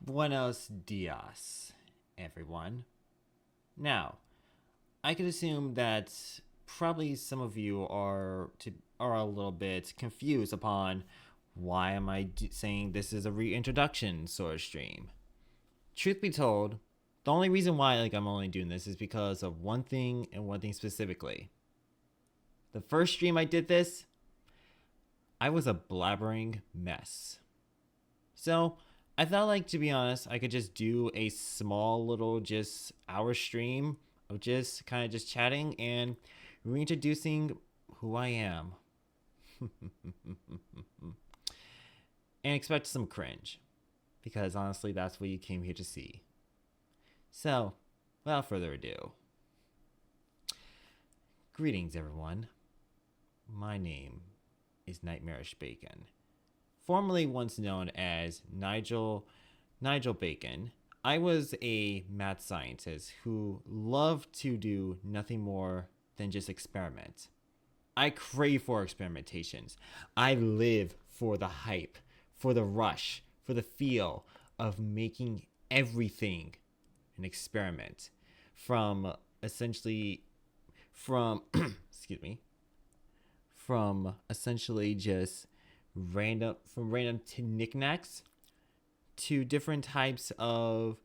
Buenos dias, everyone. Now, I could assume that probably some of you are a little bit confused upon why am I saying this is a reintroduction sort of stream. Truth be told, the only reason why I'm only doing this is because of one thing and one thing specifically. The first stream I did this, I was a blabbering mess. So I thought, to be honest, I could just do a small little just hour stream of just kind of just chatting and reintroducing who I am. And expect some cringe. Because honestly, that's what you came here to see. So, without further ado, greetings everyone. My name is Nightmarish Bacon, formerly once known as Nigel Bacon. I was a mad scientist who loved to do nothing more than just experiment. I crave for experimentations. I live for the hype, for the rush, for the feel of making everything an experiment. From essentially excuse me, from essentially just random knickknacks to different types of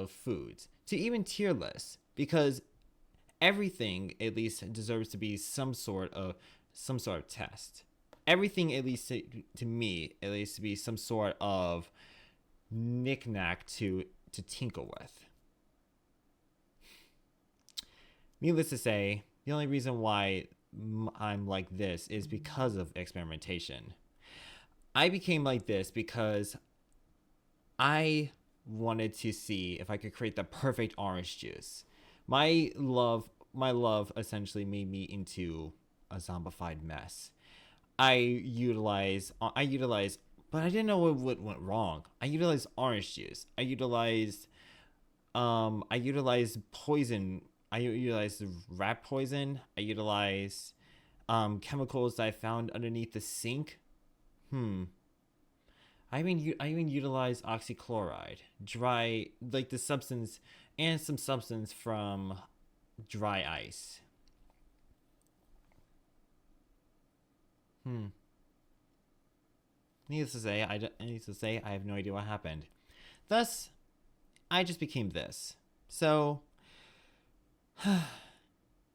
foods, to even tier lists, because everything at least deserves to be some sort of test. Everything, at least to me, at least to be some sort of knickknack to tinkle with. Needless to say, the only reason why I'm like this is because of experimentation. I became like this because I wanted to see if I could create the perfect orange juice. My love essentially made me into a zombified mess. I utilized, but I didn't know what went wrong. I utilized orange juice. I utilized poison. I utilized rat poison. I utilized chemicals that I found underneath the sink. I even utilized oxychloride, dry, the substance, and some substance from dry ice. Needless to say, I have no idea what happened. Thus, I just became this. So,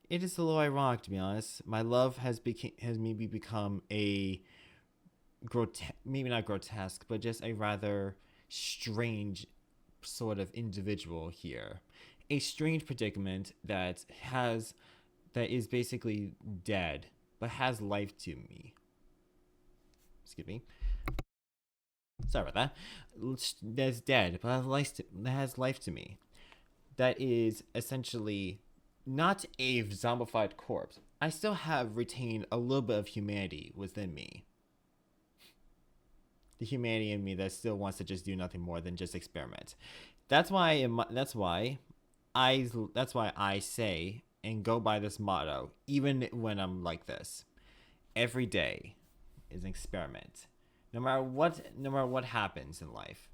it is a little ironic, to be honest. My love has maybe become a maybe not grotesque, but just a rather strange sort of individual here. A strange predicament that is basically dead, but has life to me. Excuse me. Sorry about that. That's dead, but has life to me. That is essentially not a zombified corpse. I still have retained a little bit of humanity within me. The humanity in me that still wants to just do nothing more than just experiment. That's why I say and go by this motto, even when I'm like this. Every day is an experiment. No matter what happens in life,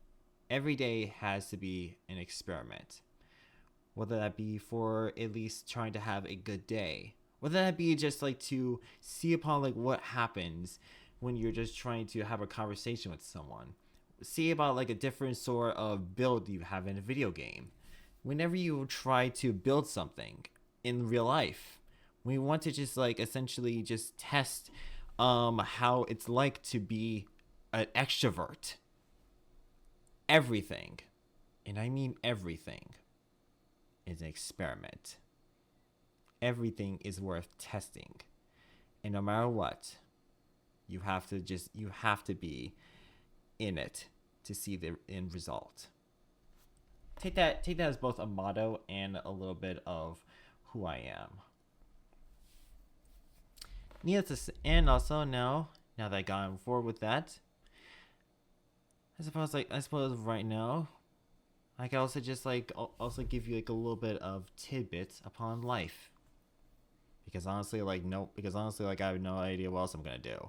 every day has to be an experiment. Whether that be for at least trying to have a good day, whether that be just to see upon what happens when you're just trying to have a conversation with someone. See about a different sort of build you have in a video game. Whenever you try to build something in real life, we want to just essentially just test how it's like to be an extrovert. Everything, and I mean everything, is an experiment. Everything is worth testing, and no matter what, you have to be in it to see the end result. Take that as both a motto and a little bit of who I am. And also now that I got on forward with that, I suppose right now I can also just also give you a little bit of tidbits upon life. Because honestly, I have no idea what else I'm gonna do.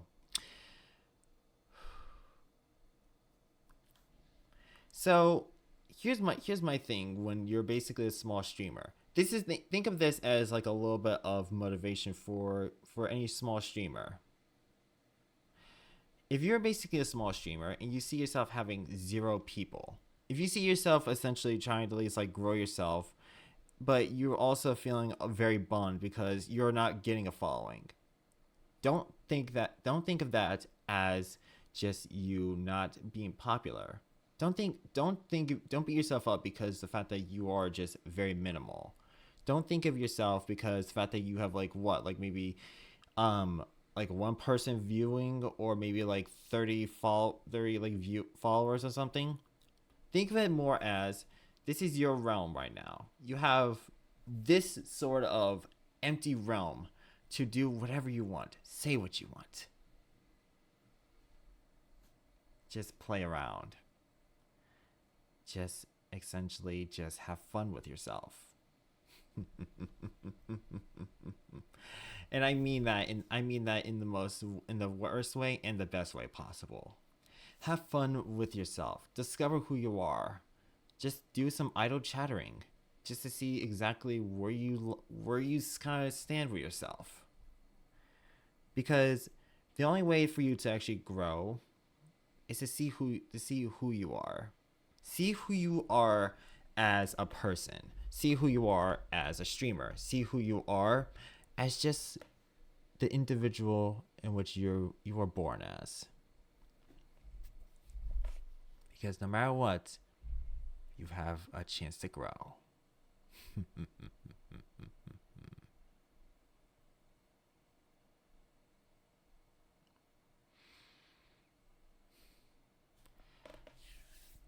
So here's my thing when you're basically a small streamer. This is think of this as like a little bit of motivation for any small streamer. If you're basically a small streamer and you see yourself having 0 people, if you see yourself essentially trying to at least like grow yourself, but you're also feeling very bummed because you're not getting a following, don't think of that as just you not being popular. Don't beat yourself up because the fact that you are just very minimal. Don't think of yourself because the fact that you have like what, like maybe um like one person viewing, or maybe like 30 like view followers or something. Think of it more as this is your realm right now. You have this sort of empty realm to do whatever you want, say what you want, just play around, just essentially just have fun with yourself. And I mean that in the worst way and the best way possible. Have fun with yourself. Discover who you are. Just do some idle chattering, just to see exactly where you kind of stand with yourself. Because the only way for you to actually grow is to see who you are. See who you are as a person. See who you are as a streamer. See who you are as just the individual in which you were born as. Because no matter what, you have a chance to grow.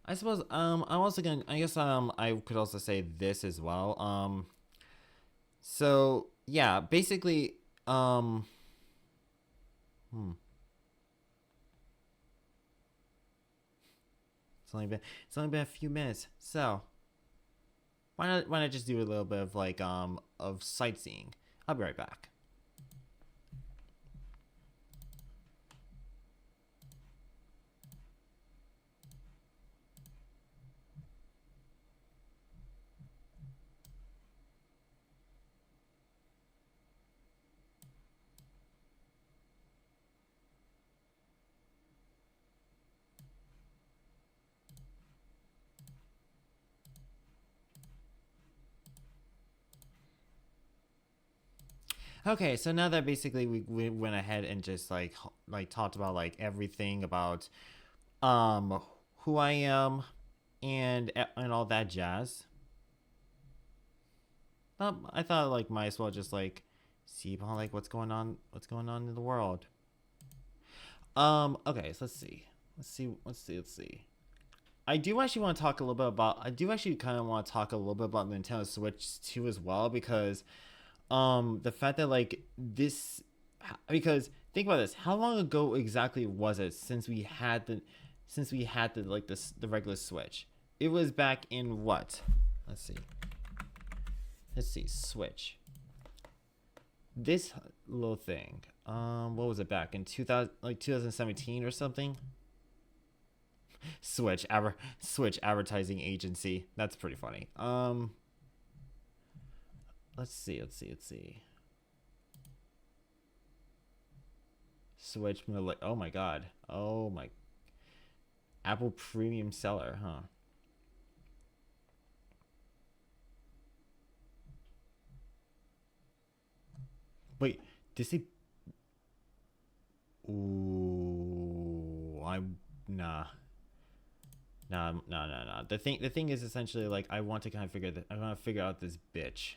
I suppose I'm also gonna I guess I could also say this as well. So yeah, basically hmm, it's only been a few minutes. So why not just do a little bit of like of sightseeing? I'll be right back. Okay, so now that basically we went ahead and just like talked about like everything about um who I am and all that jazz. I thought like might as well just like see about like what's going on in the world. Okay, so let's see. I do actually kind of want to talk a little bit about Nintendo Switch 2 as well, because the fact that like this because think about this, how long ago exactly was it since we had the like this the regular Switch? It was back in what? Let's see. Switch. This little thing. What was it back in 2000, like 2017 or something? Switch advertising agency. That's pretty funny. Let's see. Switch, like, oh my god. Oh my. Apple premium seller, huh? Wait, Disney. Ooh, I'm nah. Nah. The thing is essentially like I want to kind of figure that I want to figure out this bitch.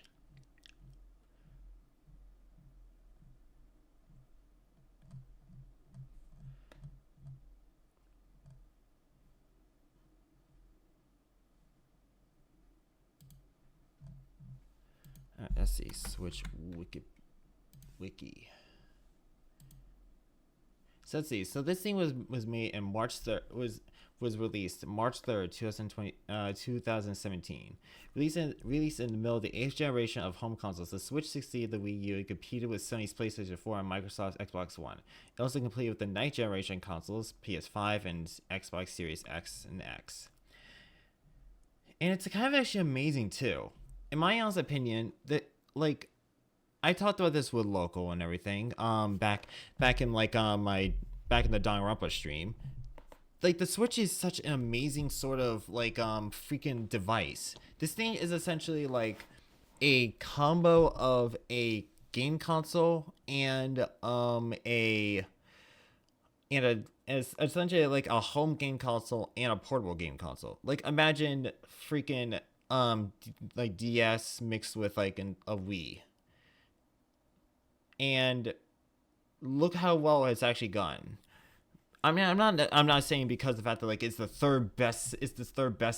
Let's see. Switch wiki. So let's see. So this thing was made in March 3rd, was released March 3rd, 2017. Released in the middle of the eighth generation of home consoles, the Switch succeeded the Wii U and competed with Sony's PlayStation 4 and Microsoft's Xbox One. It also competed with the ninth generation consoles, PS5 and Xbox Series X and X. And it's kind of actually amazing too. In my honest opinion, that like I talked about this with local and everything. Back in like my back in the Danganronpa stream. Like the Switch is such an amazing sort of like freaking device. This thing is essentially like a combo of a game console and as essentially like a home game console and a portable game console. Like imagine freaking like DS mixed with like a Wii. And look how well it's actually gone. I mean, I'm not saying because of the fact that like it's the third best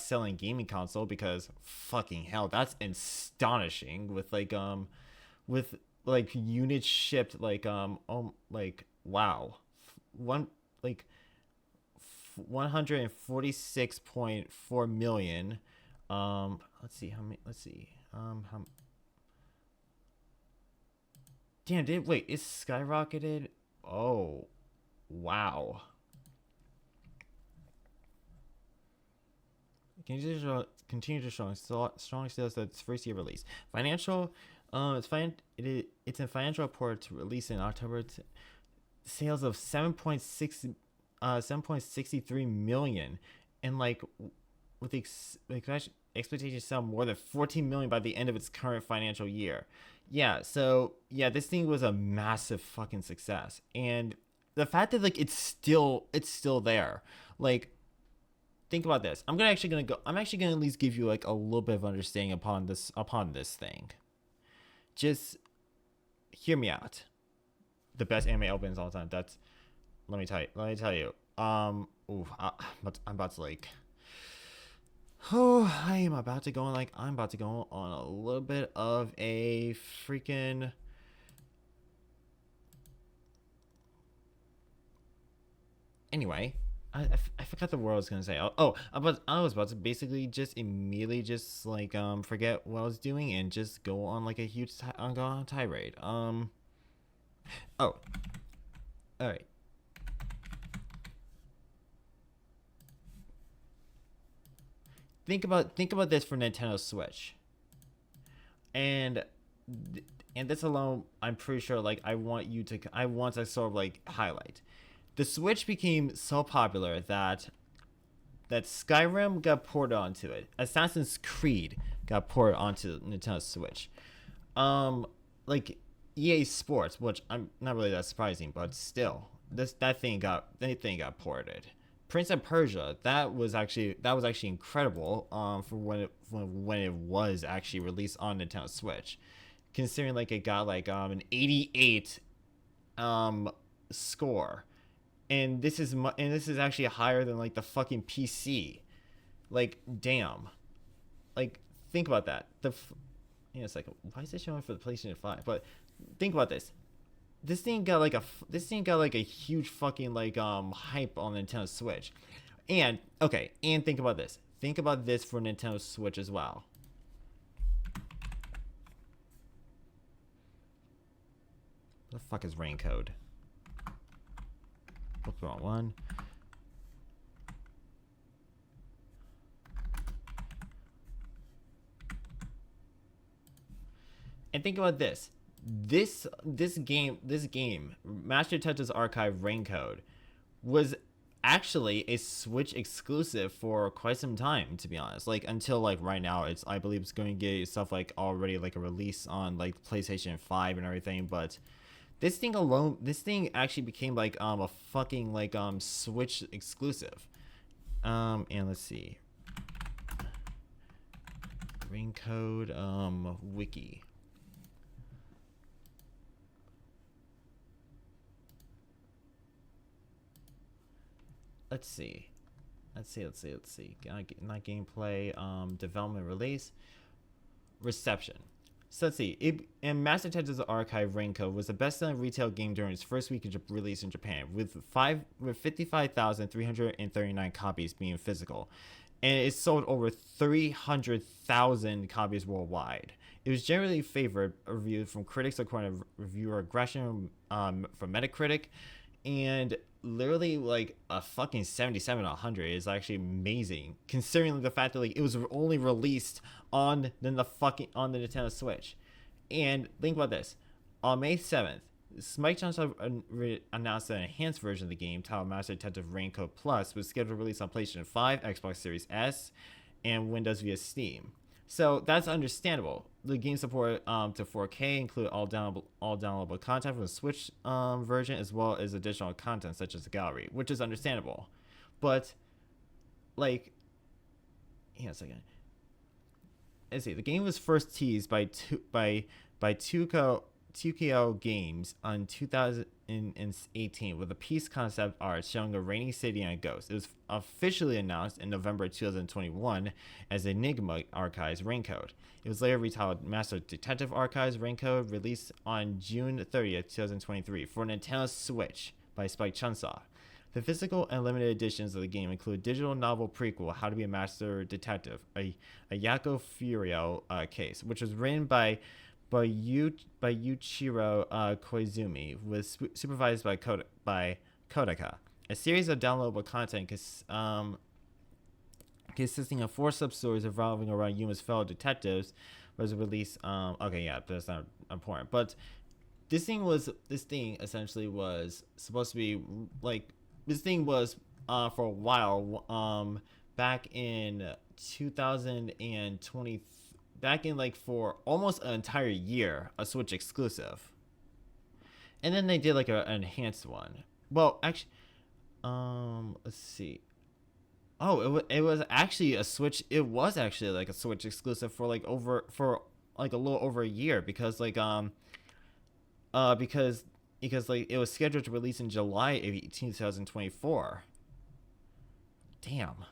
selling gaming console, because fucking hell, that's astonishing with like units shipped like wow, one like 146.4 million. Let's see how many. Let's see. How. Damn! Did wait? It skyrocketed. Oh, wow. Continue to show strong sales at its first year release. Financial, it's in financial report to release in October. Sales of 7.63 million, and like with the expectation to sell more than 14 million by the end of its current financial year. Yeah, so yeah, this thing was a massive fucking success, and the fact that like it's still there, like think about this. I'm actually gonna at least give you like a little bit of understanding upon this thing. Just hear me out. The best anime opens all the time. That's let me tell you. I'm about to like. Oh, I'm about to go on a little bit of a freaking. Anyway, I forgot the word I was gonna say. I was about to basically just immediately just like forget what I was doing and just go on like a huge go on a tirade. Oh, all right. Think about this for Nintendo Switch, and this alone, I'm pretty sure like I want to sort of like highlight. The Switch became so popular that Skyrim got ported onto it. Assassin's Creed got ported onto Nintendo Switch. Like EA Sports, which I'm not really that surprising, but still, that thing got ported. Prince of Persia, that was actually incredible. For when it was actually released on Nintendo Switch, considering like it got like an 88 score. And this is actually higher than like the fucking PC. Like damn. Like think about that. It's like why is it showing for the PlayStation 5? But think about this. This thing got like a huge fucking like hype on Nintendo Switch. And okay, and think about this. Think about this for Nintendo Switch as well. What the fuck is rain code? What's wrong one? And think about this. This game, Master Tetris Archive Rain Code, was actually a Switch exclusive for quite some time, to be honest. Like until like right now, I believe it's going to get stuff like already like a release on like PlayStation 5 and everything, but this thing actually became like a fucking like Switch exclusive. And let's see. Rain Code wiki. Let's see. Not gameplay. Development release. Reception. So let's see. And Master Tetris Archive Rain Code was the best-selling retail game during its first week of release in Japan, with 55,339 copies being physical, and it sold over 300,000 copies worldwide. It was generally favored, reviewed from critics according to reviewer Gresham from Metacritic, And literally like a fucking 77 100 is actually amazing considering the fact that like it was only released on the Nintendo Switch. And think about this: on May 7th, Smite Johnson announced an enhanced version of the game titled Master Detective Raincoat Plus was scheduled to release on PlayStation 5, Xbox Series S, and Windows via Steam. So that's understandable. The game support to 4K, include all downloadable content from the Switch version, as well as additional content such as the gallery, which is understandable. But like, hang on a second. Let's see. The game was first teased by TKO Games on 2018 with a piece concept art showing a rainy city and a ghost. It was officially announced in November 2021 as Enigma Archives Raincoat. It was later retitled Master Detective Archives Raincoat, released on June 30th, 2023 for Nintendo Switch by Spike Chunsoft. The physical and limited editions of the game include digital novel prequel How to Be a Master Detective, a Yako Furio case, which was written by Yuichiro Koizumi, was supervised by Kodaka. A series of downloadable content consisting of 4 sub-stories revolving around Yuma's fellow detectives was released. Okay, yeah, that's not important. But this thing essentially was supposed to be like, this thing was for a while, back in 2020, back in like for almost an entire year, a Switch exclusive. And then they did like an enhanced one. Well, actually, let's see. Oh, it was actually a Switch. It was actually like a Switch exclusive for like a little over a year, because like because like it was scheduled to release in July 18th, 2024. Damn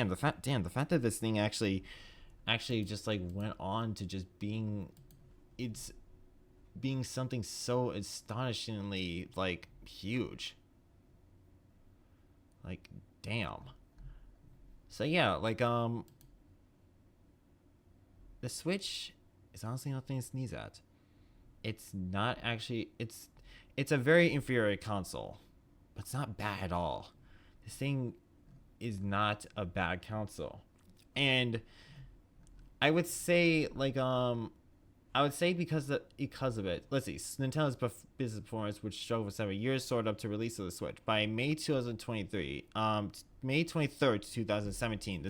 the fact that this thing actually just like went on to just being something so astonishingly like huge. Like, damn. So yeah, like the Switch is honestly nothing to sneeze at. It's not actually, it's a very inferior console, but it's not bad at all. This thing is not a bad console. And I would say because of it. Let's see. Nintendo's business performance, which struggled for several years, soared up to release of the Switch by May 2023. May 23rd, 2017.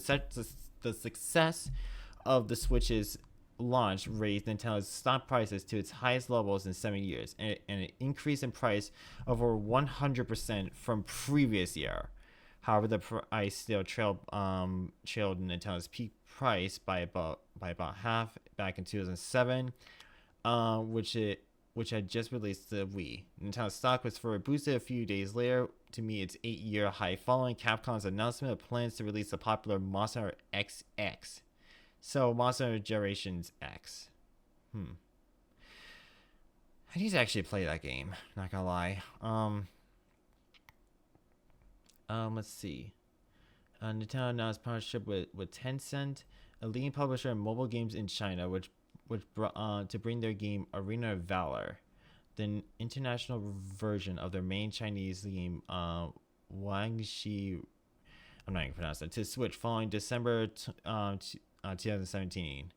The success of the Switch's launch raised Nintendo's stock prices to its highest levels in 7 years, and an increase in price over 100% from previous year. However, the price still trailed Nintendo's peak price by about half back in 2007, which had just released the Wii. Nintendo's stock was further boosted a few days later to meet its 8-year high following Capcom's announcement of plans to release the popular Monster XX. So, Monster Generations X. I need to actually play that game, not gonna lie. Let's see. Nintendo announced partnership with Tencent, a leading publisher of mobile games in China, which brought to bring their game Arena of Valor, the international version of their main Chinese game Wangxi. I'm not even pronouncing it, to Switch following December 2017,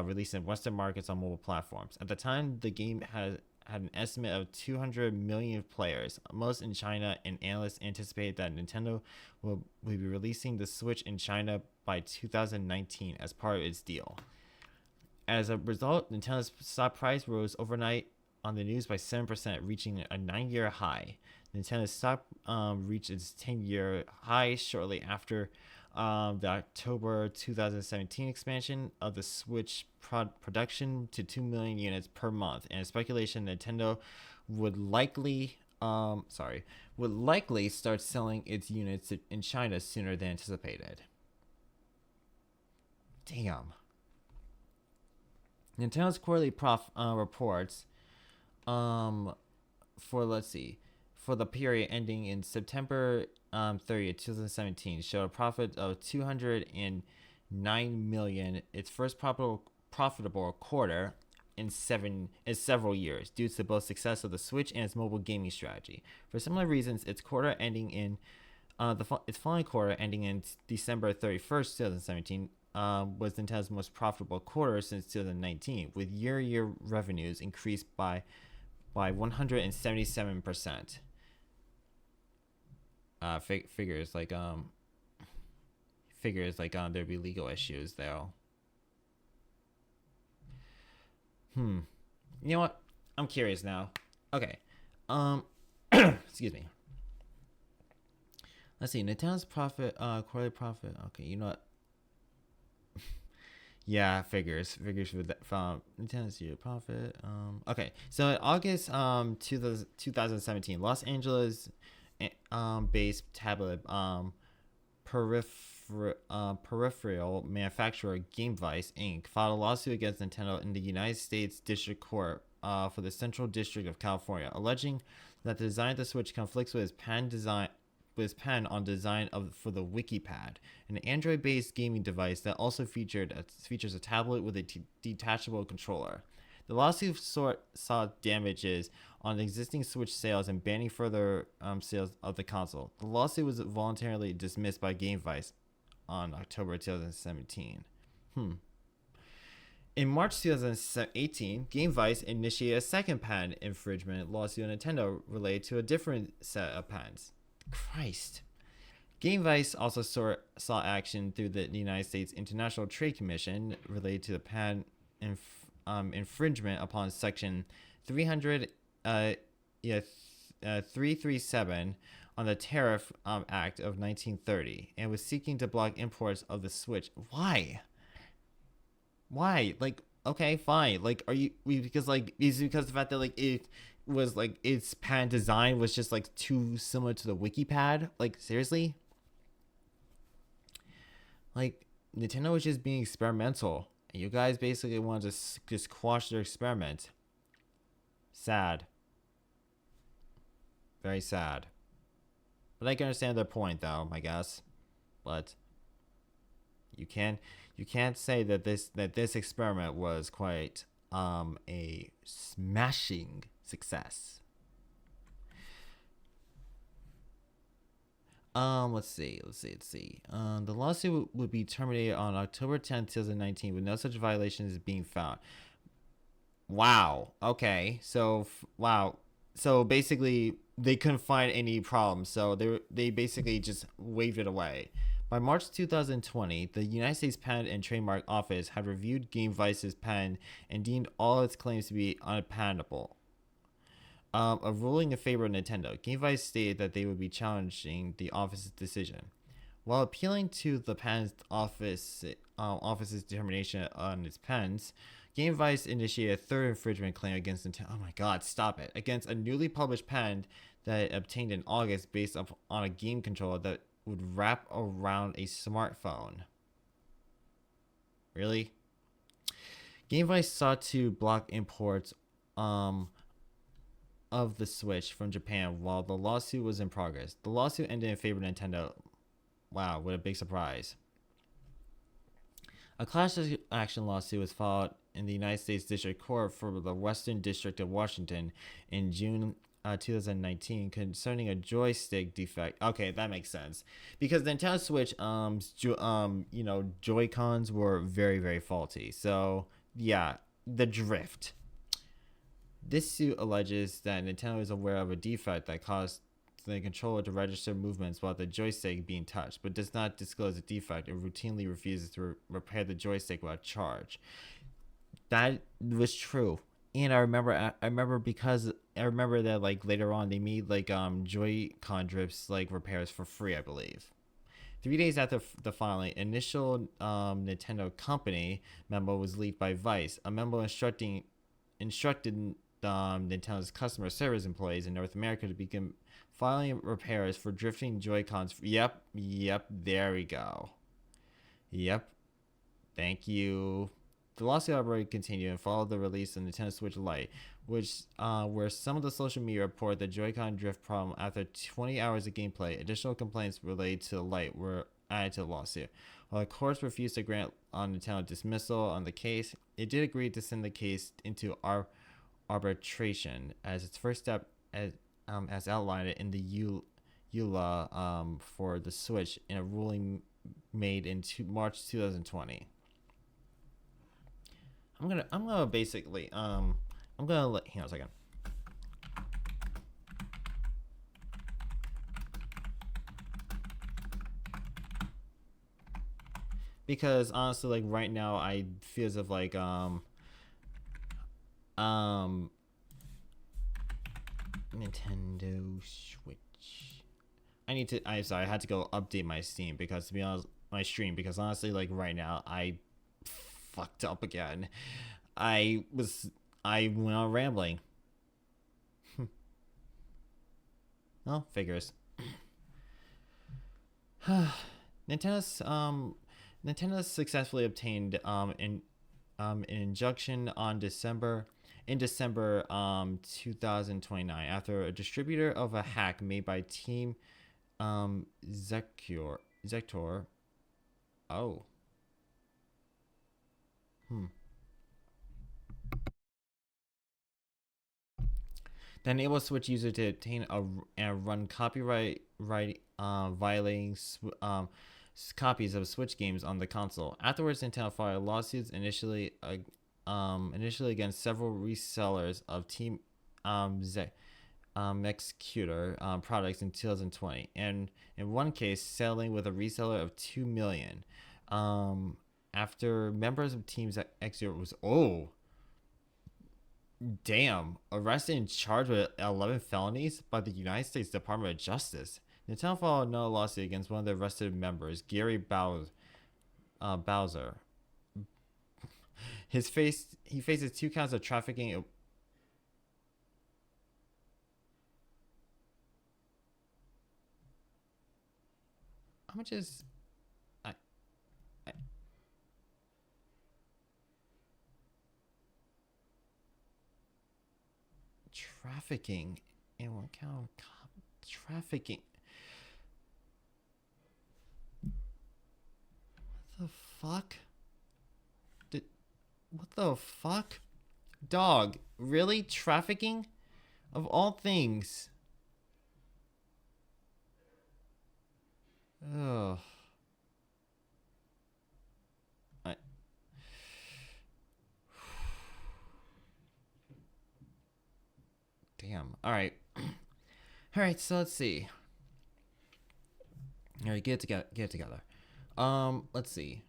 released in Western markets on mobile platforms. At the time, the game had an estimate of 200 million players, most in China, and analysts anticipated that Nintendo will be releasing the Switch in China by 2019 as part of its deal. As a result, Nintendo's stock price rose overnight on the news by 7%, reaching a 9-year high. Nintendo's stock reached its 10-year high shortly after the October 2017 expansion of the Switch production to 2 million units per month, and speculation Nintendo would likely start selling its units in China sooner than anticipated. Damn. Nintendo's quarterly reports for the period ending in September 30th, 2017, showed a profit of $209 million, its first profitable quarter, in several years due to both success of the Switch and its mobile gaming strategy. For similar reasons, its following quarter ending in December 31st, 2017, was Nintendo's most profitable quarter since 2019, with year-to-year revenues increased by 177%. There'd be legal issues though. You know what? I'm curious now. Okay. Excuse me. Let's see. Nintendo's quarterly profit. Okay, you know what? Yeah, figures with that from Nintendo's year profit. Okay, so in August 2017, Los Angeles based tablet peripheral manufacturer GameVice Inc. filed a lawsuit against Nintendo in the United States District Court for the Central District of California, alleging that the design of the Switch conflicts with its pen on design for the WikiPad, an Android-based gaming device that also features a tablet with a detachable controller. The lawsuit sought damages on existing Switch sales and banning further sales of the console. The lawsuit was voluntarily dismissed by GameVice on October 2017. In March 2018, GameVice initiated a second patent infringement lawsuit on Nintendo related to a different set of patents. Christ. GameVice also saw action through the United States International Trade Commission related to the patent infringement upon Section 337 on the Tariff Act of 1930, and was seeking to block imports of the Switch. Why? Like, okay, fine. Like, is it because the fact that it was its patent design was just too similar to the WikiPad? Like, seriously? Like, Nintendo was just being experimental, and you guys basically wanted to just quash their experiment. Sad. Very sad. But I can understand their point, though, I guess. But you can't say that this experiment was quite a smashing success. Let's see. The lawsuit would be terminated on October 10th, 2019, with no such violations being found. Wow. Okay. So basically, they couldn't find any problems. So they basically just waved it away. By March 2020, the United States Patent and Trademark Office had reviewed GameVice's patent and deemed all its claims to be unpatentable. A ruling in favor of Nintendo, GameVice stated that they would be challenging the office's decision. While appealing to the patent office's determination on its patents, GameVice initiated a third infringement claim against Nintendo. Oh my God, stop it! Against a newly published patent that it obtained in August based on a game controller that would wrap around a smartphone. Really? GameVice sought to block imports of the Switch from Japan while the lawsuit was in progress. The lawsuit ended in favor of Nintendo. Wow, what a big surprise. A class action lawsuit was filed in the United States District Court for the Western District of Washington in June 2019 concerning a joystick defect. Okay, that makes sense because the Nintendo Switch Joy-Cons were very, very faulty. So yeah, the drift. This suit alleges that Nintendo is aware of a defect that caused the controller to register movements while the joystick being touched, but does not disclose the defect and routinely refuses to repair the joystick without charge. That was true. And I remember that later on they made Joy-Con drifts repairs for free, I believe. 3 days after the filing, initial Nintendo company memo was leaked by Vice. A memo instructed Nintendo's customer service employees in North America to begin filing repairs for drifting Joy-Cons. Yep, there we go. Yep, thank you. The lawsuit already continued and followed the release of Nintendo Switch Lite, where some of the social media report the Joy-Con drift problem after 20 hours of gameplay. Additional complaints related to the Lite were added to the lawsuit. While the courts refused to grant Nintendo dismissal on the case, it did agree to send the case into arbitration as its first step, as outlined in the EULA for the Switch in a ruling made in March 2020. I'm gonna basically I'm gonna let hang on a second. Because honestly, like right now, I feel as if like Nintendo Switch. I'm sorry, I had to go update my Steam because to be honest, my stream because honestly, like right now, I fucked up again. I went on rambling. Well, figures. Nintendo's Nintendo successfully obtained an injunction on December 2029 after a distributor of a hack made by Team Zector. Oh. That enables Switch users to obtain and run copyright violating copies of Switch games on the console. Afterwards, Nintendo filed lawsuits initially against several resellers of Team Executor products in 2020, and in one case, settling with a reseller of $2 million. After members of Team Executor was arrested and charged with 11 felonies by the United States Department of Justice. Nintendo filed another lawsuit against one of the arrested members, Gary Bowser. He faces 2 counts of trafficking. How much is trafficking in one count? Trafficking. What the fuck? What the fuck? Dog, really? Trafficking? Of all things. Ugh. Damn. Alright. Alright, so let's see. Alright, get it together. Let's see.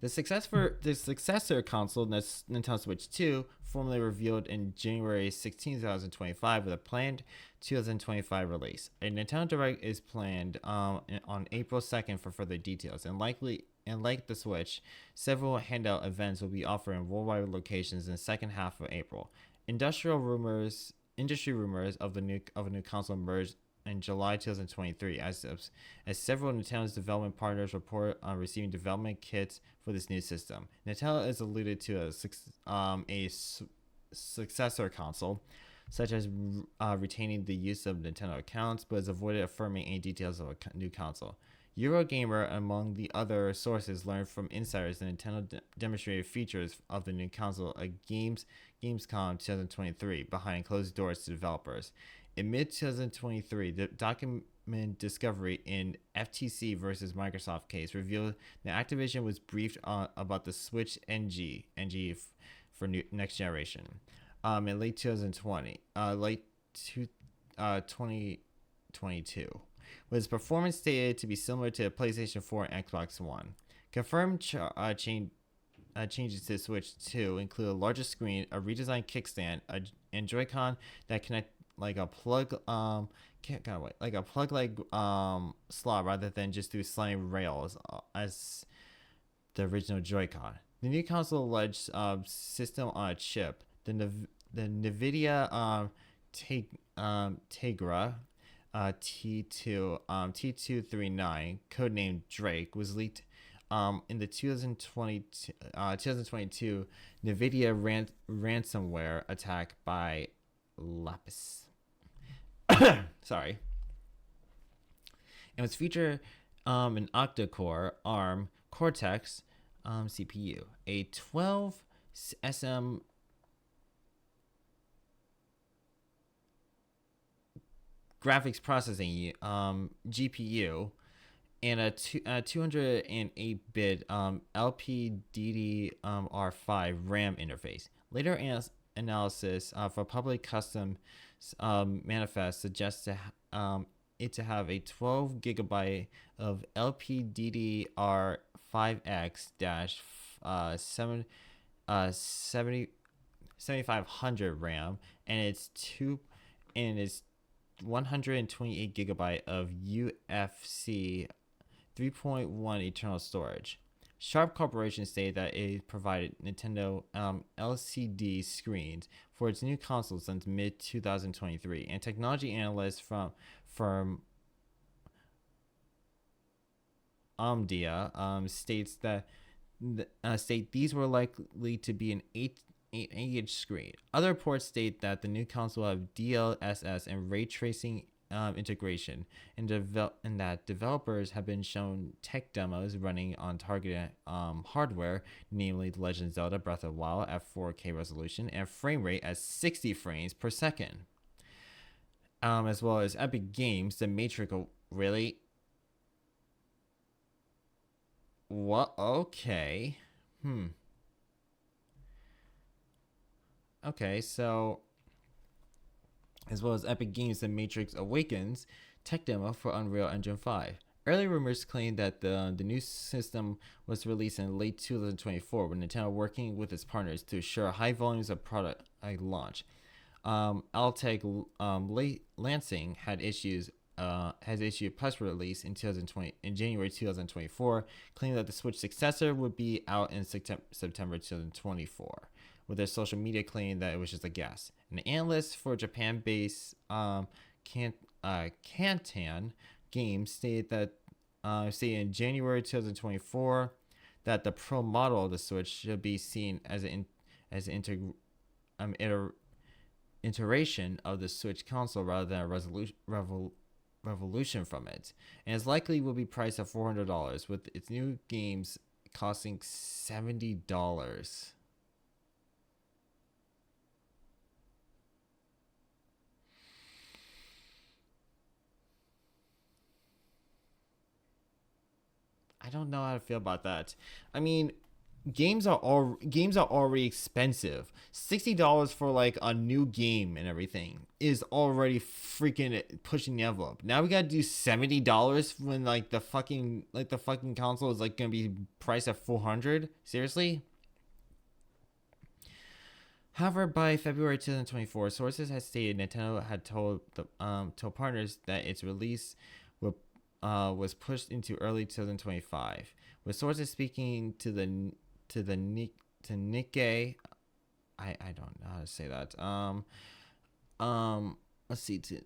The successor console, Nintendo Switch 2, formally revealed in January 16, 2025, with a planned 2025 release. A Nintendo Direct is planned on April 2nd for further details, and like the Switch, several handheld events will be offered in worldwide locations in the second half of April. Industry rumors of a new console emerged in July 2023 as several Nintendo's development partners report on receiving development kits for this new system. Nintendo has alluded to a successor console, such as retaining the use of Nintendo accounts, but has avoided affirming any details of a new console. Eurogamer, among the other sources, learned from insiders that Nintendo demonstrated features of the new console at Gamescom 2023 behind closed doors to developers. In mid-2023, the document discovery in FTC versus Microsoft case revealed that Activision was briefed about the Switch NG for next generation in late 2022, with its performance stated to be similar to PlayStation 4 and Xbox One. Confirmed changes to the Switch 2 include a larger screen, a redesigned kickstand, and Joy-Con that connect like a plug slot rather than just through sliding rails as the original Joy-Con. The new console alleged system on a chip, the NVIDIA Tegra T239, codenamed Drake, was leaked in the 2022 NVIDIA ransomware attack by Lapis. Sorry. And was featured an octa-core ARM Cortex CPU, a 12 SM graphics processing GPU, and a 208-bit LPDDR5 RAM interface. Later analysis for public custom manifest suggests it to have a 12 gigabyte of LPDDR5X 7500 RAM, and it's 128 gigabyte of UFC 3.1 internal storage. Sharp Corporation stated that it provided Nintendo LCD screens for its new console since mid 2023, and technology analysts from firm Omdia states that state these were likely to be an 8-inch screen. Other reports state that the new console will have DLSS and ray tracing integration, and that developers have been shown tech demos running on targeted hardware, namely The Legend of Zelda Breath of the Wild at 4K resolution and frame rate at 60 frames per second. As well as Epic Games, The Matrix. Really? What? Okay. Okay, so as well as Epic Games' The Matrix Awakens tech demo for Unreal Engine 5. Early rumors claimed that the new system was released in late 2024, with Nintendo working with its partners to assure high volumes of product launch. Altec Lansing has issued a press release in January 2024, claiming that the Switch successor would be out in September 2024, with their social media claiming that it was just a guess. An analyst for Japan-based Kantan Games stated in January 2024 that the Pro model of the Switch should be seen as an iteration of the Switch console rather than a revolution from it, and is likely will be priced at $400, with its new games costing $70. I don't know how to feel about that. I mean, games are already expensive. $60 for like a new game and everything is already freaking pushing the envelope. Now we gotta do $70 when the fucking console is like gonna be priced at $400. Seriously? However, by February 2024, sources had stated Nintendo had told partners that its release was pushed into early 2025, with sources speaking to Nikkei. I don't know how to say that. Let's see, to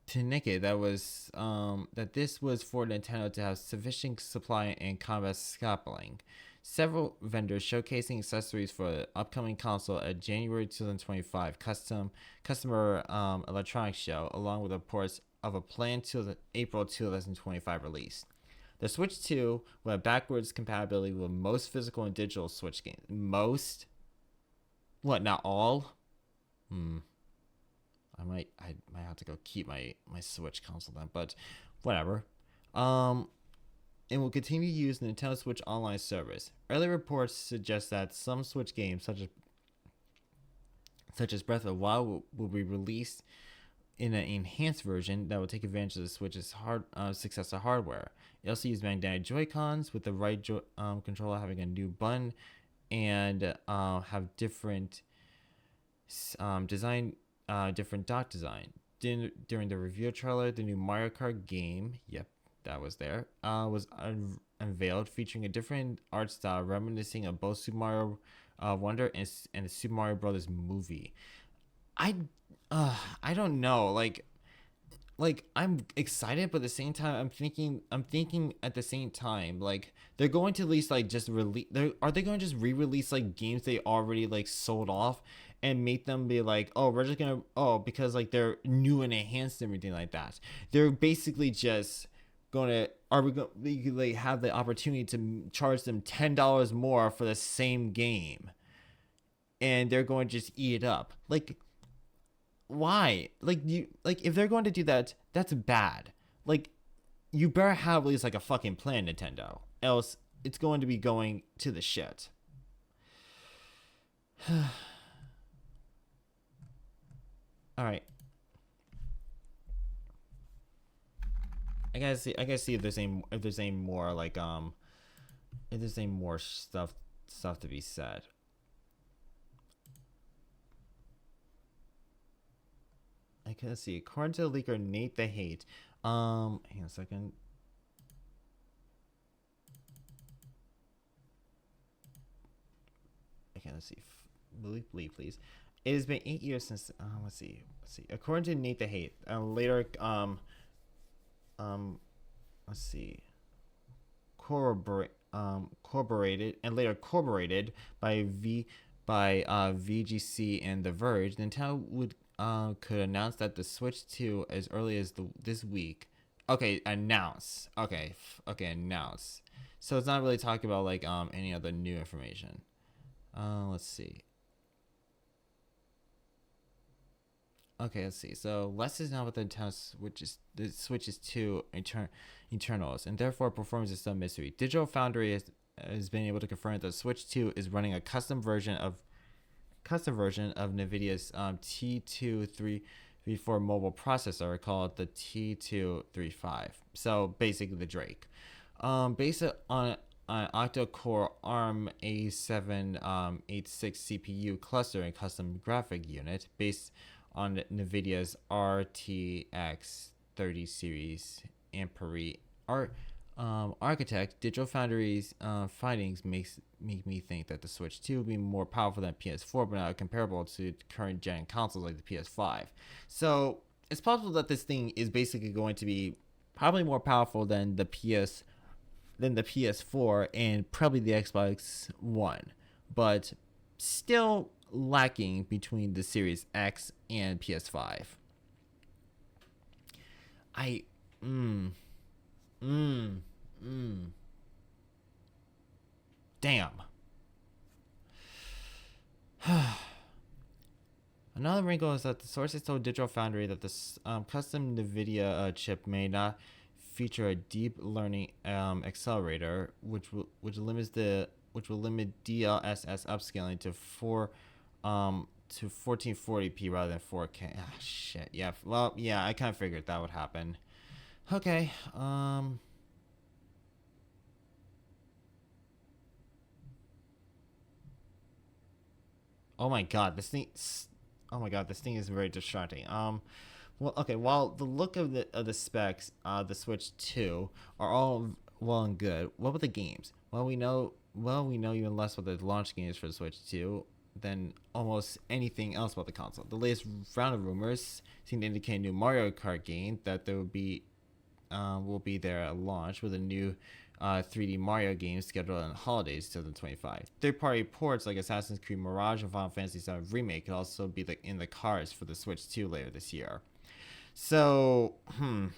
Nikkei, that this was for Nintendo to have sufficient supply and combat scaling. Several vendors showcasing accessories for the upcoming console at January 2025 customer electronics show, along with reports of a planned April 2025 release. The Switch 2 will have backwards compatibility with most physical and digital Switch games. Most? What, not all? I might have to go keep my Switch console then, but whatever. And will continue to use the Nintendo Switch Online service. Early reports suggest that some Switch games, such as Breath of the Wild, will be released in an enhanced version that will take advantage of the Switch's successor hardware. It also uses magnetic Joy-Cons, with the right controller having a new button, and have different different dock design. During the review trailer, the new Mario Kart game, yep, that was there, was unveiled, featuring a different art style reminiscing of both Super Mario Wonder and the Super Mario Brothers movie. I don't know. Like, like I'm excited, but at the same time I'm thinking at the same time, like they're going to at least like just release. Are they going to just re-release like games they already like sold off and make them be like, oh, we're just gonna, oh, because like they're new and enhanced and everything like that. They're basically just going to, are we going to like have the opportunity to charge them $10 more for the same game, and they're going to just eat it up? Like, why? Like, you, like, if they're going to do that, that's bad. Like, you better have at least like a fucking plan, Nintendo, else it's going to be going to the shit. All right, I gotta see if there's any more like if there's any more stuff to be said. I gotta see. According to the leaker Nate the Hate, hang on a second. Okay, let's see. Believe, please. It has been 8 years since. Let's see. According to Nate the Hate, later, um, let's see. Corroborated and later corroborated by VGC and The Verge, Nintendo would could announce that the Switch 2 as early as this week. Okay, announce. Okay, announce. So it's not really talking about like any other new information. Let's see. Okay, let's see. So less is now with the Nintendo, which is the Switch is two internals, and therefore performance is still a mystery. Digital Foundry has been able to confirm that the Switch 2 is running a custom version of NVIDIA's T234 mobile processor called the T235. So basically the Drake. Based on an octa-core ARM A786 CPU cluster and custom graphic unit based on NVIDIA's RTX 30 series Ampere architect. Digital Foundry's findings make me think that the Switch 2 will be more powerful than PS4, but not comparable to current gen consoles like the PS5. So it's possible that this thing is basically going to be probably more powerful than the PS4 and probably the Xbox One, but still lacking between the Series X and PS5. I damn. Another wrinkle is that the sources told Digital Foundry that this custom NVIDIA chip may not feature a deep learning accelerator, which will limit DLSS upscaling to 1440p rather than 4K. Ah, shit. Yeah. Well, yeah. I kind of figured that would happen. Okay. Oh my god, this thing. Oh my god, this thing is very distracting. Well, okay. While the look of the specs, the Switch 2 are all well and good. What about the games? Well, we know even less about the launch games for the Switch 2 than almost anything else about the console. The latest round of rumors seem to indicate a new Mario Kart game that there will be there at launch, with a new 3D Mario game scheduled on holidays 2025. Third-party ports like Assassin's Creed Mirage and Final Fantasy VII Remake could also be in the cards for the Switch 2 later this year. So, hmm.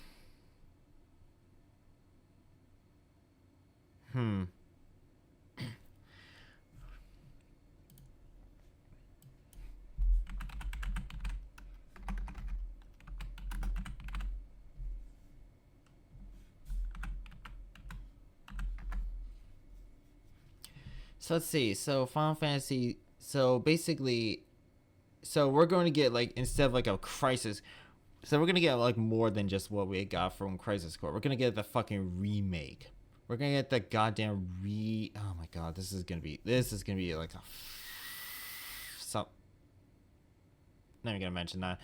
So let's see. So Final Fantasy. So basically, so we're going to get like, instead of like a Crisis, so we're gonna get like more than just what we got from Crisis Core. We're gonna get the fucking remake. We're gonna get the goddamn Oh my god, this is gonna be like a. So. Not even gonna mention that.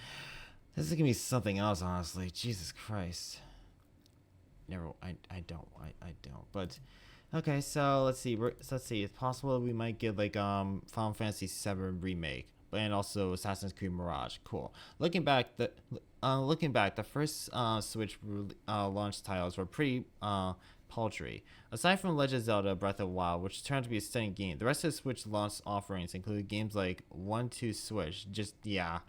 This is gonna be something else, honestly. Jesus Christ. Never. I don't. But okay, so let's see. Let's see. It's possible we might get like Final Fantasy VII remake, and also Assassin's Creed Mirage. Cool. Looking back, the first Switch launch titles were pretty paltry. Aside from Legend of Zelda: Breath of the Wild, which turned out to be a stunning game, the rest of the Switch launch offerings included games like One Two Switch. Just yeah,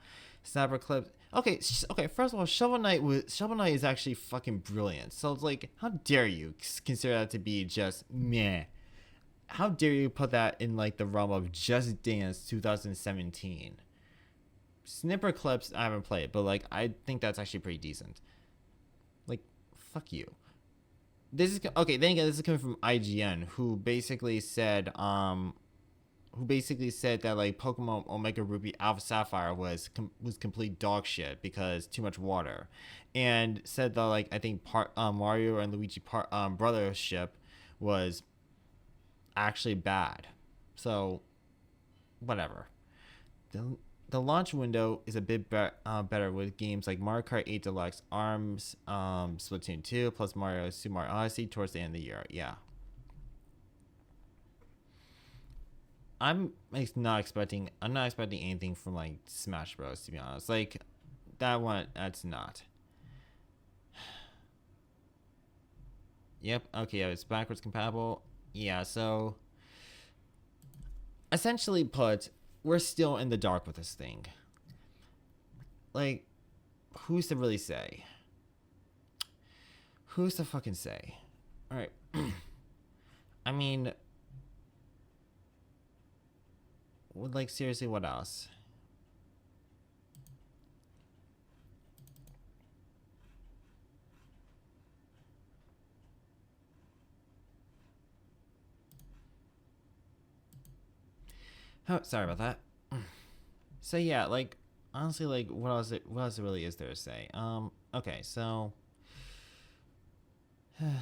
Snapper Clips. Okay, okay. First of all, Shovel Knight is actually fucking brilliant. So it's like, how dare you consider that to be just meh? How dare you put that in like the realm of Just Dance 2017? Snipper Clips I haven't played, but like I think that's actually pretty decent. Like, fuck you. This is okay. Then again, this is coming from IGN, who basically said that like Pokemon Omega Ruby Alpha Sapphire was complete dog shit because too much water, and said that like I think Mario and Luigi brothership was actually bad. So whatever. The launch window is a bit better with games like Mario Kart 8 Deluxe, ARMS, Splatoon 2, plus Super Mario Odyssey towards the end of the year. Yeah. I'm not expecting anything from like Smash Bros, to be honest. Like that one, that's not. Yep. Okay. Yeah, it's backwards compatible. Yeah. So essentially put, we're still in the dark with this thing. Like, who's to really say? Who's to fucking say? All right. I mean, like seriously, what else? Oh, sorry about that. So yeah, like honestly, like what else? What else really is there to say? Okay, so I'm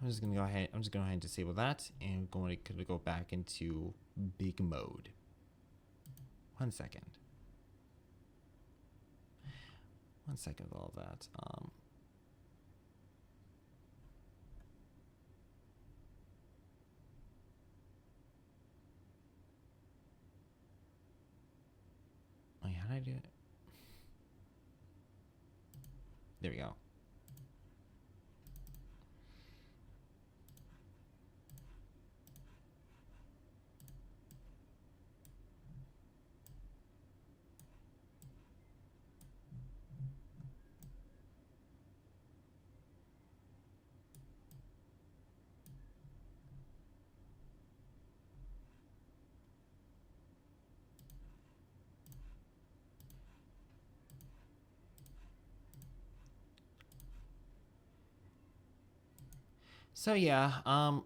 just gonna go ahead. I'm just going to disable that, and going to go back into big mode. 1 second. 1 second of all that. Wait, how did I do it? There we go. So yeah, oh,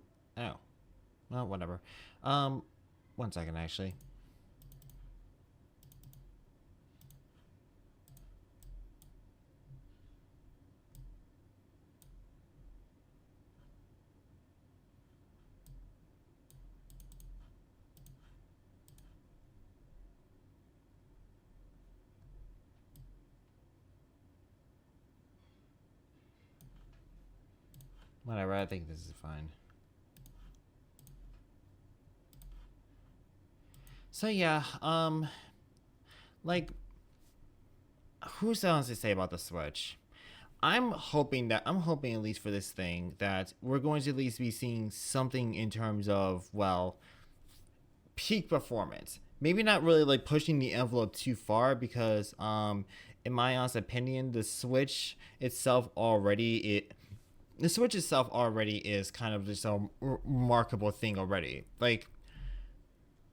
well, whatever. 1 second actually. Whatever, I think this is fine. So yeah, like, who's else to say about the Switch? I'm hoping at least for this thing that we're going to at least be seeing something in terms of, well, peak performance. Maybe not really like pushing the envelope too far because in my honest opinion, the Switch itself already is kind of just a remarkable thing already. Like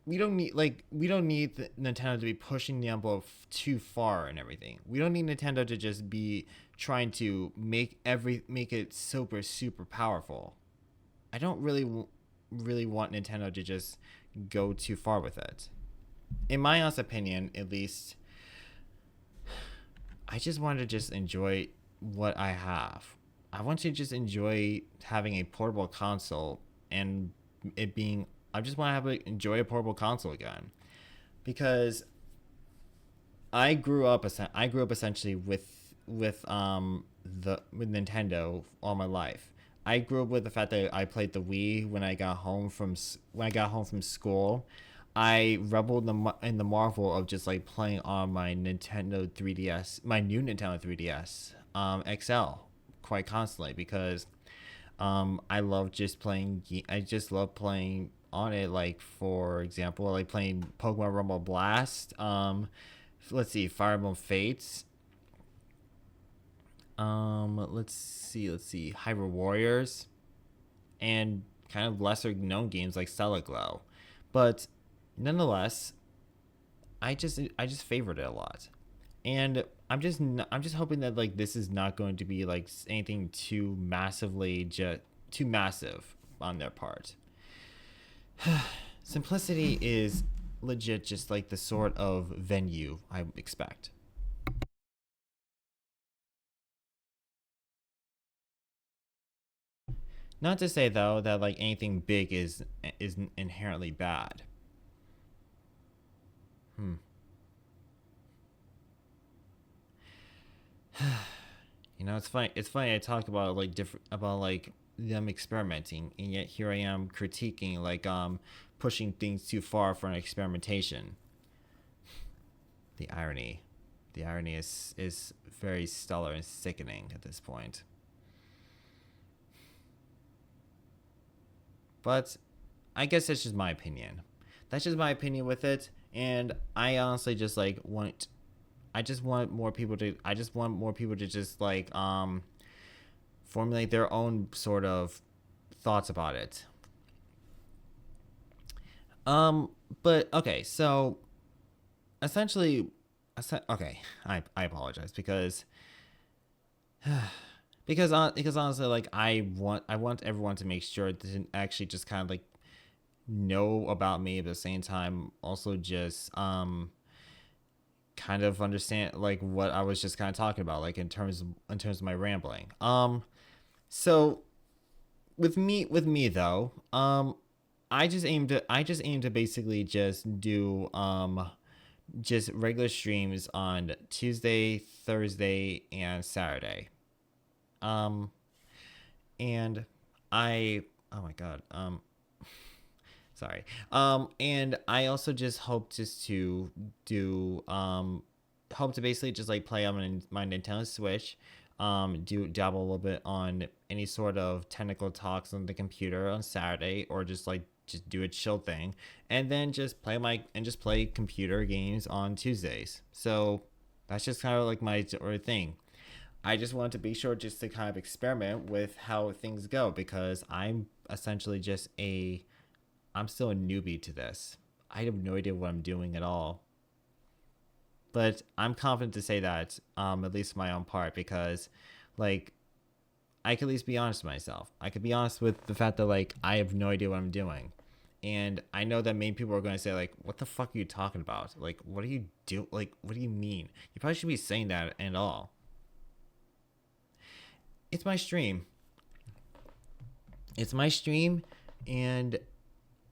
we don't need Nintendo to be pushing the envelope too far and everything. We don't need Nintendo to just be trying to make it super powerful. I don't really want Nintendo to just go too far with it. In my honest opinion, at least, I just want to just enjoy what I have. I want to just enjoy having a portable console and it being. I just want to enjoy a portable console again, because I grew up essentially with Nintendo all my life. I grew up with the fact that I played the Wii when I got home from school. I reveled in the marvel of just like playing on my Nintendo 3DS, my new Nintendo 3DS XL, quite constantly because I love just playing. I just love playing on it. Like for example, like playing Pokemon Rumble Blast. Let's see, Fire Emblem Fates. Let's see, Hyrule Warriors, and kind of lesser known games like Stellar Glow, but nonetheless, I just favored it a lot, and I'm just hoping that like this is not going to be like anything too massively just too massive on their part. Simplicity is legit just like the sort of venue I expect. Not to say though that like anything big is inherently bad. Hmm. You know, it's funny. It's funny. I talk about like different about like them experimenting, and yet here I am critiquing like pushing things too far for an experimentation. The irony, the irony is very stellar and sickening at this point. But I guess that's just my opinion. That's just my opinion with it, and I honestly just like want. I just want more people to. I just want more people to just like formulate their own sort of thoughts about it. Um, but okay, so essentially, okay, I apologize because honestly, like I want everyone to make sure to actually just kind of like know about me, but at the same time also just kind of understand like what I was just kind of talking about, like in terms of my rambling. So with me though, I just aim to basically just do just regular streams on Tuesday, Thursday, and Saturday. Um, and I oh my god, sorry. And I also just hope just to do hope to basically just like play on my Nintendo Switch. Do dabble a little bit on any sort of technical talks on the computer on Saturday, or just do a chill thing, and then just play computer games on Tuesdays. So that's just kind of like my sort of thing. I just wanted to be sure just to kind of experiment with how things go because I'm essentially just a I'm still a newbie to this. I have no idea what I'm doing at all. But I'm confident to say that, at least my own part, because like I could at least be honest with myself. I could be honest with the fact that like I have no idea what I'm doing. And I know that many people are going to say like, "What the fuck are you talking about? Like, what do you do? Like, what do you mean? You probably should be saying that and all." It's my stream. It's my stream, and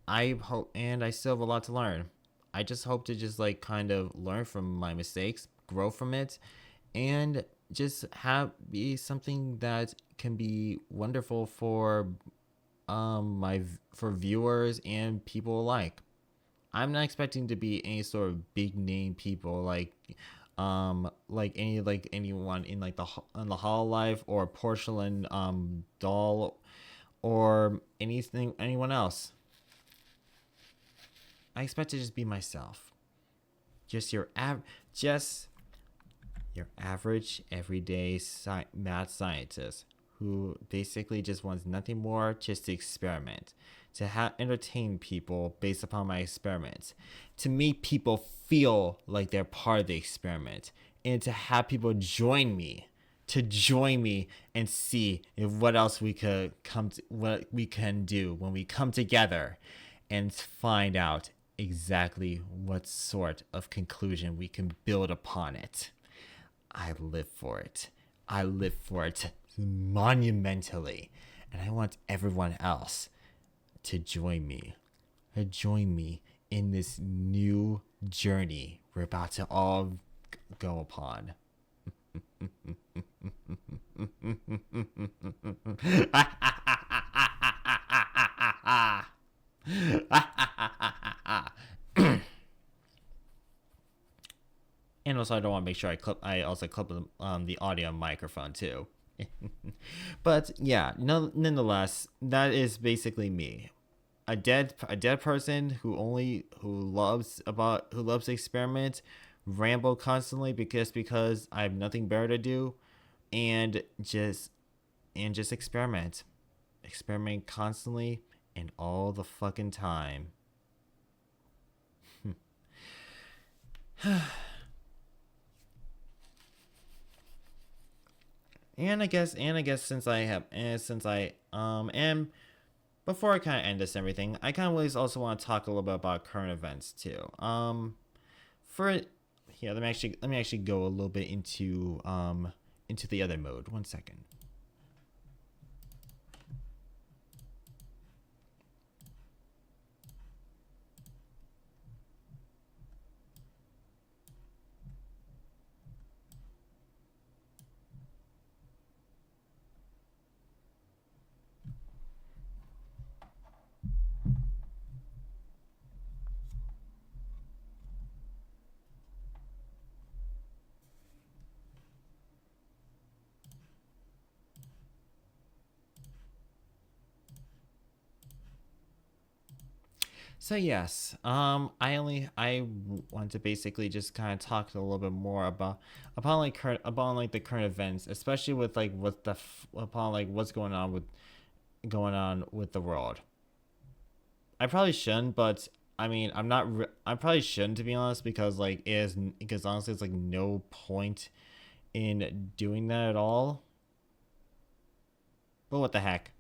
I still have a lot to learn. I just hope to just like kind of learn from my mistakes, grow from it, and just have be something that can be wonderful for for viewers and people alike. I'm not expecting to be any sort of big name people like anyone in like the Hall Life or Porcelain Doll or anyone else. I expect to just be myself. Just just your average everyday math scientist who basically just wants nothing more just to experiment, to entertain people based upon my experiments, to make people feel like they're part of the experiment, and to have people join me and see if what else we could what we can do when we come together and find out exactly what sort of conclusion we can build upon it. I live for it. I live for it monumentally. And I want everyone else to join me. Join me in this new journey we're about to all go upon. And also, I don't want to make sure I also clip the audio microphone too. But yeah, no, nonetheless, that is basically me. A dead person who loves to experiment, ramble constantly because I have nothing better to do, and just experiment constantly and all the fucking time. And I guess since I have and since I am before I kind of end this and everything, I kind of always also want to talk a little bit about current events too. For yeah, let me actually go a little bit into the other mode. 1 second. So yes, I want to basically just kind of talk a little bit more about like the current events, especially with like upon like what's going on with the world. I probably shouldn't, but I mean I'm not. I probably shouldn't, to be honest, because because honestly it's like no point in doing that at all. But what the heck?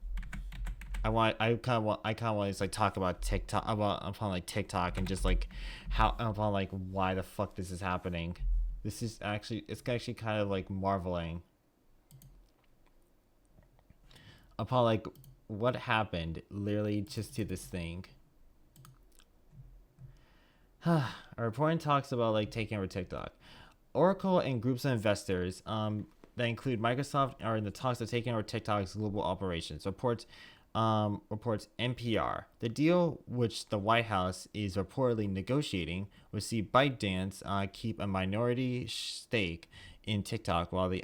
I kind of want to like talk about TikTok, about upon like TikTok, and just like how upon like why the fuck this is happening. It's actually kind of like marveling upon like what happened literally just to this thing. A report talks about like taking over TikTok. Oracle and groups of investors that include Microsoft are in the talks of taking over TikTok's global operations. Reports NPR. The deal, which the White House is reportedly negotiating, would see ByteDance keep a minority stake in TikTok, while the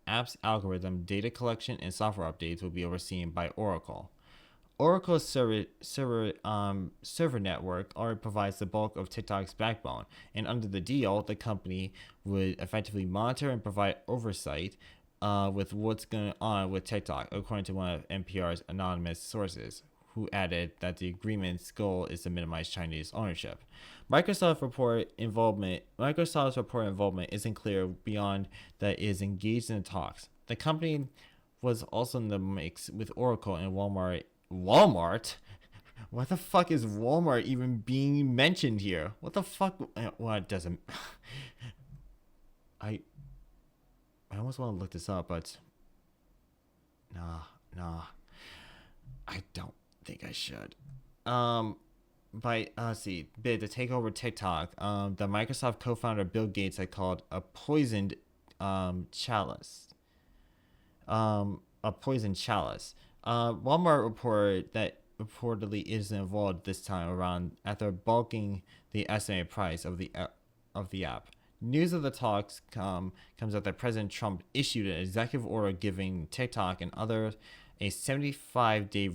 app's algorithm, data collection, and software updates will be overseen by Oracle. Oracle's server network already provides the bulk of TikTok's backbone, and under the deal, the company would effectively monitor and provide oversight with what's going on with TikTok, according to one of NPR's anonymous sources, who added that the agreement's goal is to minimize Chinese ownership. Microsoft's report involvement isn't clear beyond that it is engaged in the talks. The company was also in the mix with Oracle and Walmart. Walmart? What the fuck is Walmart even being mentioned here? What the fuck? Well, it doesn't. I almost want to look this up, but nah. I don't think I should. By let's see, bid to take over TikTok. The Microsoft co-founder Bill Gates had called a poisoned chalice. A poisoned chalice. Walmart reported that reportedly isn't involved this time around after bulking the estimated price of the app. News of the talks comes after President Trump issued an executive order giving TikTok and others a 75-day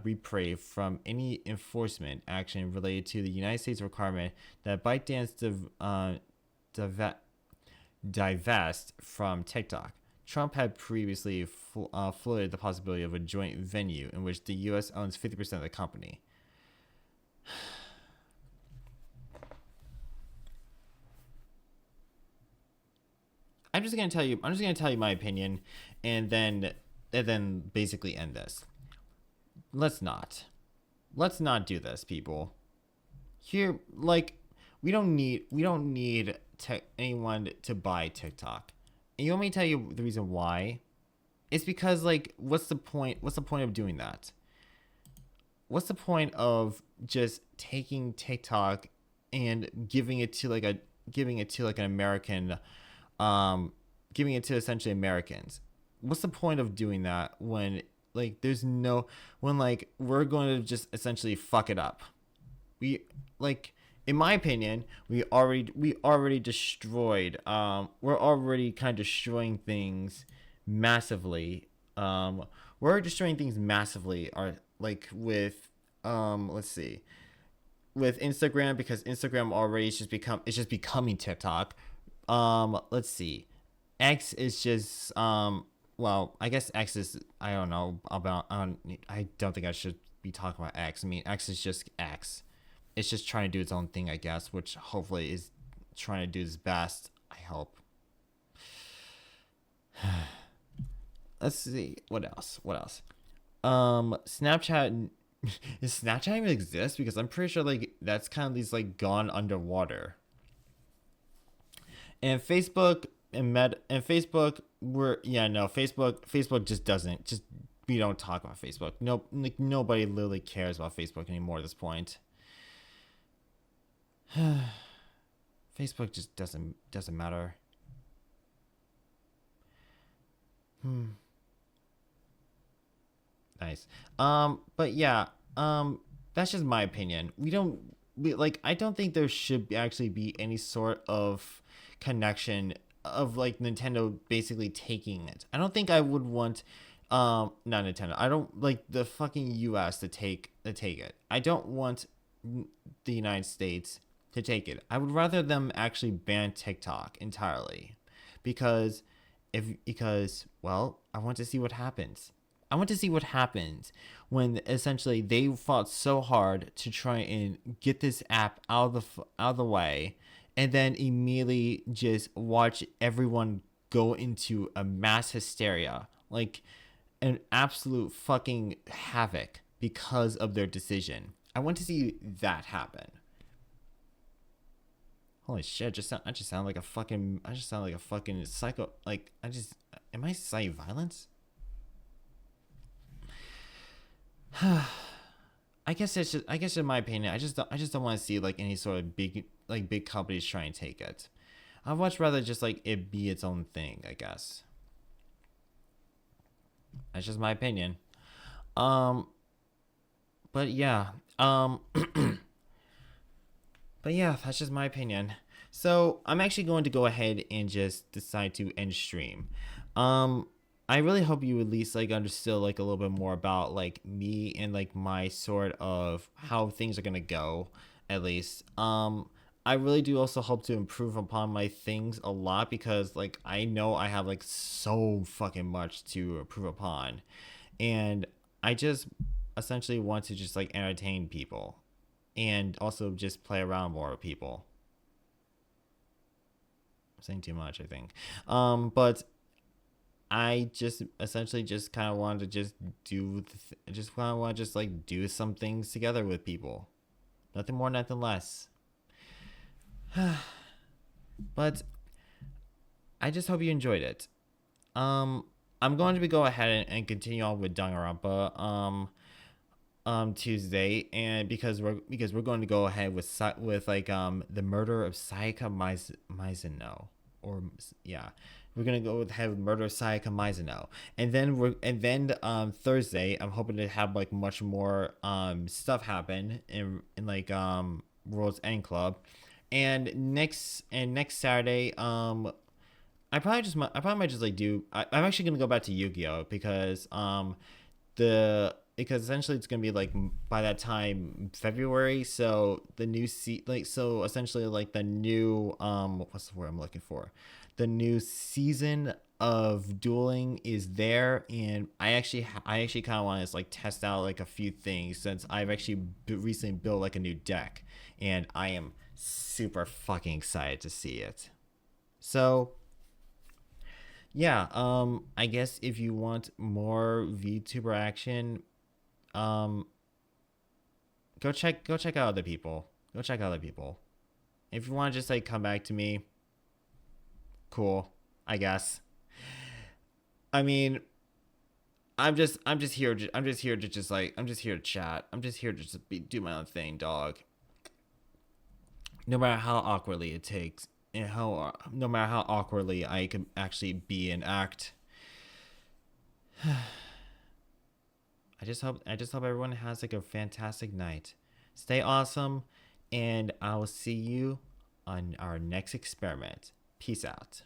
reprieve from any enforcement action related to the United States requirement that ByteDance divest from TikTok. Trump had previously floated the possibility of a joint venue in which the U.S. owns 50% of the company. I'm just gonna tell you my opinion, and then basically end this. Let's not do this, people. Here, like, we don't need anyone to buy TikTok. And you want me to tell you the reason why? It's because, like, what's the point of doing that? What's the point of just taking TikTok and giving it to an American, giving it to essentially Americans? What's the point of doing that when like we're going to just essentially fuck it up? We like in my opinion, we already destroyed. We're already kind of destroying things massively. We're destroying things massively. Are like with let's see, with Instagram, because Instagram already is just becoming TikTok. Let's see. X is just well, I guess X is, I don't know about, I don't think I should be talking about X. I mean, X is just X. It's just trying to do its own thing, I guess, which hopefully is trying to do its best. I hope. Let's see, what else? What else? Snapchat. Does Snapchat even exist? Because I'm pretty sure like that's kind of these like gone underwater. And Facebook and Facebook were, yeah, no, Facebook just doesn't, just, we don't talk about Facebook. No, like nobody literally cares about Facebook anymore at this point. Facebook just doesn't matter. Nice. But yeah, that's just my opinion. I don't think there should actually be any sort of connection of like Nintendo basically taking it. I don't think I would want, not Nintendo. I don't like the fucking US to take it. I don't want the United States to take it. I would rather them actually ban TikTok entirely, because well, I want to see what happens. I want to see what happens when essentially they fought so hard to try and get this app out of the way, and then immediately just watch everyone go into a mass hysteria, like an absolute fucking havoc because of their decision. I want to see that happen. Holy shit! I just sound like a fucking. I just sound like a fucking psycho. Like am I citing violence? I guess in my opinion, I just don't want to see like any sort of big companies try and take it. I'd much rather just like it be its own thing, I guess. That's just my opinion. Um, but yeah. But yeah, that's just my opinion. So I'm actually going to go ahead and just decide to end stream. Um, I really hope you at least like understood like a little bit more about like me and like my sort of how things are gonna go, at least. I really do also hope to improve upon my things a lot, because like I know I have like so fucking much to improve upon, and I just essentially want to just like entertain people and also just play around more with people. I'm saying too much, I think. But I just essentially just kind of wanted to just just kind of want to just like do some things together with people. Nothing more, nothing less. But I just hope you enjoyed it. Um, I'm going to go ahead and continue on with Danganronpa Tuesday, and because we're going to go ahead with like the murder of Sayaka Mizuno, or yeah, we're gonna go ahead with murder of Sayaka Mizuno, and then Thursday I'm hoping to have like much more stuff happen in like World's End Club, and next Saturday I probably might just like I'm actually gonna go back to Yu-Gi-Oh, because because essentially it's gonna be like by that time February, so the new so essentially like the new what's the word I'm looking for, the new season of dueling is there, and I actually kind of want to like test out like a few things, since I've actually recently built like a new deck, and I am super fucking excited to see it. So yeah, I guess if you want more VTuber action, um, go check out other people. Go check out other people. If you want to just like come back to me, cool, I guess. I mean, I'm just here. I'm just here to chat. I'm just here to just do my own thing, dog. No matter how awkwardly it takes, and how no matter how awkwardly I can actually be and act. I just hope everyone has like a fantastic night. Stay awesome, and I'll see you on our next experiment. Peace out.